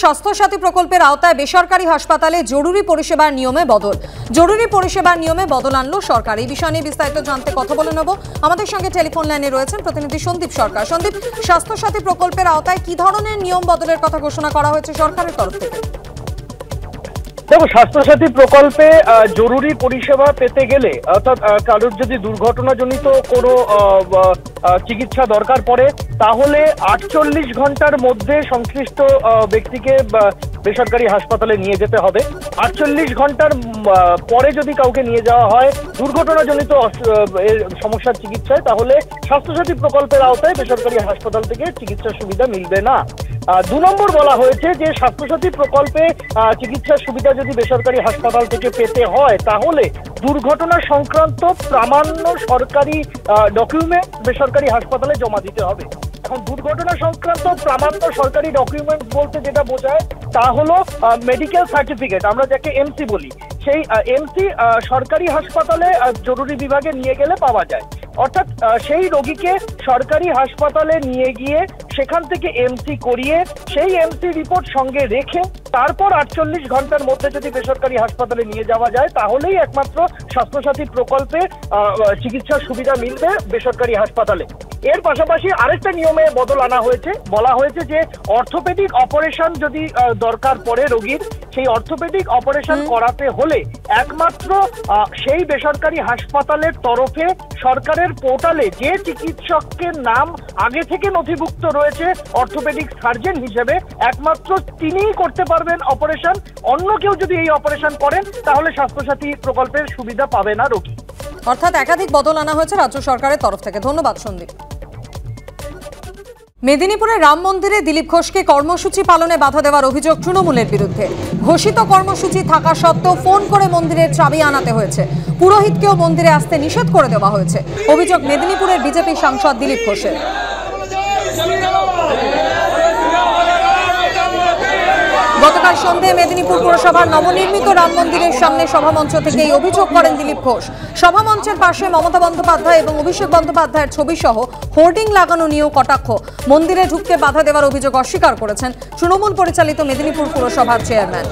স্বাস্থ্যসাথী প্রকল্পের আওতায় বেসরকারি হাসপাতালে জরুরি পরিষেবার নিয়মে বদল। জরুরি পরিষেবার নিয়মে বদল আনলো সরকার। এই বিষয় নিয়ে বিস্তারিত জানতে কথা বলে নেব। আমাদের সঙ্গে টেলিফোন লাইনে রয়েছেন প্রতিনিধি সন্দীপ সরকার। সন্দীপ, স্বাস্থ্যসাথী প্রকল্পের আওতায় কি ধরনের নিয়ম বদলের কথা ঘোষণা করা হয়েছে সরকারের তরফ থেকে? দেখো, স্বাস্থ্যসাথী প্রকল্পে জরুরি পরিষেবা পেতে গেলে অর্থাৎ কারোর যদি দুর্ঘটনাজনিত কোনো চিকিৎসা দরকার পড়ে তাহলে 48 ঘন্টার মধ্যে সংশ্লিষ্ট ব্যক্তিকে বেসরকারি হাসপাতালে নিয়ে যেতে হবে। 48 ঘন্টার পরে যদি কাউকে নিয়ে যাওয়া হয় দুর্ঘটনাজনিত সমস্যার চিকিৎসায়, তাহলে স্বাস্থ্যসাথী প্রকল্পের আওতায় বেসরকারি হাসপাতাল থেকে চিকিৎসার সুবিধা মিলবে না। 2 নম্বর বলা হয়েছে যে স্বাস্থ্যসাথী প্রকল্পে চিকিৎসার সুবিধা যদি বেসরকারি হাসপাতাল থেকে পেতে হয় তাহলে দুর্ঘটনা সংক্রান্ত প্রামাণ্য সরকারি ডকুমেন্ট বেসরকারি হাসপাতালে জমা দিতে হবে। এখন দুর্ঘটনা সংক্রান্ত প্রামাণ্য সরকারি ডকুমেন্ট বলতে যেটা বোঝায় তা হলো মেডিকেল সার্টিফিকেট, আমরা যাকে এমসি বলি। সেই এমসি সরকারি হাসপাতালে জরুরি বিভাগে নিয়ে গেলে পাওয়া যায়। অর্থাৎ সেই রোগীকে সরকারি হাসপাতালে নিয়ে গিয়ে সেখান থেকে এমসি করিয়ে সেই এমসি রিপোর্ট সঙ্গে রেখে তারপর 48 ঘন্টার মধ্যে যদি বেসরকারি হাসপাতালে নিয়ে যাওয়া যায় তাহলেই একমাত্র স্বাস্থ্যসাথী প্রকল্পে চিকিৎসার সুবিধা মিলবে বেসরকারি হাসপাতালে। এর পাশাপাশি আরেকটা নিয়মে বদল আনা হয়েছে। বলা হয়েছে যে অর্থোপেডিক অপারেশন যদি দরকার পড়ে রোগীর, সেই অর্থোপেডিক অপারেশন করাতে হলে একমাত্র সেই বেসরকারি হাসপাতালের তরফে সরকারের পোর্টালে যে চিকিৎসকের নাম আগে থেকে নথিভুক্ত রয়েছে অর্থোপেডিক সার্জন হিসেবে, একমাত্র তিনিই করতে পারবেন অপারেশন। অন্য কেউ যদি এই অপারেশন করেন তাহলে স্বাস্থ্যসাথী প্রকল্পের সুবিধা পাবে না রোগী। অর্থাৎ একাধিক বদল আনা হয়েছে রাজ্য সরকারের তরফ থেকে। ধন্যবাদ সন্দীপ। মেদিনীপুরে রাম মন্দিরে দিলীপ ঘোষকে কর্মসূচি পালনে বাধা দেওয়ার অভিযোগ তৃণমূলের বিরুদ্ধে। ঘোষিত কর্মসূচি থাকা সত্ত্বেও ফোন করে মন্দিরের চাবি আনাতে হয়েছে। পুরোহিতকেও মন্দিরে আসতে নিষেধ করে দেওয়া হয়েছে। অভিযোগ মেদিনীপুরের বিজেপি সাংসদ দিলীপ ঘোষের। গতকাল সন্ধ্যায় মেদিনীপুর পুরসভার নবনির্মিত রাম মন্দিরের সামনে সভামঞ্চ থেকে এই অভিযোগ করেন দিলীপ ঘোষ। সভামঞ্চের পাশে মমতা বন্দ্যোপাধ্যায় এবং অভিষেক বন্দ্যোপাধ্যায়ের ছবি সহ হোর্ডিং লাগানো নিয়েও কটাক্ষ। মন্দিরে ঢুকতে বাধা দেওয়ার অভিযোগ অস্বীকার করেছেন তৃণমূল পরিচালিত মেদিনীপুর পুরসভার চেয়ারম্যান।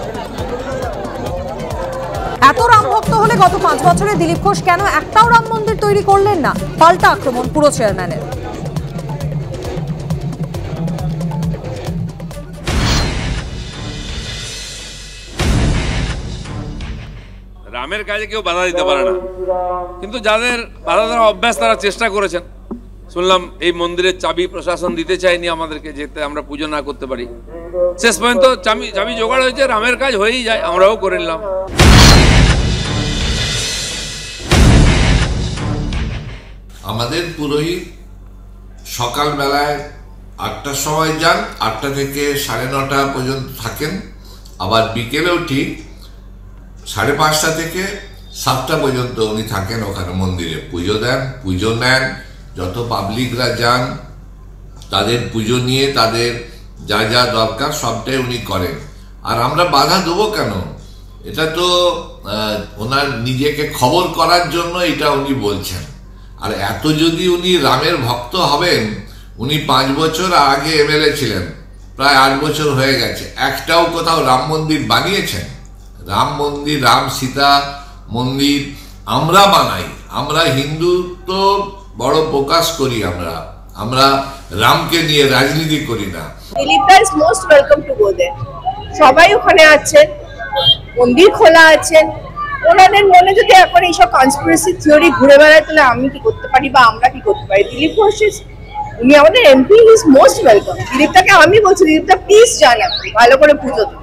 এত রাম ভক্ত হলে গত 5 বছরে দিলীপ ঘোষ কেন একটাও রাম মন্দির তৈরি করলেন না? পাল্টা আক্রমণ পুরো চেয়ারম্যানের। রামের কাজে কেউ বাধা দিতে পারে না, কিন্তু যাদের বাধা দেওয়ার অভ্যাস তারা চেষ্টা করেছেন। শুনলাম এই মন্দিরের চাবি প্রশাসন দিতে চায়নি আমাদেরকে, যেতে আমরা পুজো না করতে পারি। শেষ পর্যন্ত চাবি জোগাড় হয়েছে, রামের কাজ হয়েই যায়, আমরাও করে নিলাম। আমাদের পুরোহিত সকালবেলায় 8টার সময় যান, 8টা থেকে 9:30 পর্যন্ত থাকেন। আবার বিকেলেও ঠিক 5:30 থেকে 7টা পর্যন্ত উনি থাকেন ওখানে মন্দিরে, পুজো দেন, পুজো নেন। যত পাবলিকরা যান তাদের পুজো নিয়ে তাদের যা যা দরকার সবটাই উনি করেন। আর আমরা বাধা দেবো কেন? এটা তো ওনার নিজেকে খবর করার জন্য এটা উনি বলছেন। আর এত যদি উনি রামের ভক্ত হবেন, উনি 5 বছর আগে এমএলএ ছিলেন, প্রায় 8 বছর হয়ে গেছে, একটাও কোথাও রাম মন্দির বানিয়েছেন? রাম মন্দির, রাম সীতা মন্দির আমরা বানাই। আমরা হিন্দুত্ব বড় প্রকাশ করি, আমরা রামকে নিয়ে রাজনীতি করি না। দিলীপদা is most welcome to go there. সবাই ওখানে আছেন, মন্দির খোলা আছেন। ওনাদের মনে যদি এখন এইসব কনস্পিরেসি থিওরি ঘুরে বেড়ায় তাহলে আমি কি করতে পারি বা আমরা কি করতে পারি? দিলীপ ঘোষ উনি আমাদের এমপি, ইজ মোস্ট ওয়েলকাম। দিলীপদাকে আমি বলছি, দিলীপদা প্লিজ যান, আপনি ভালো করে পুজো দিন।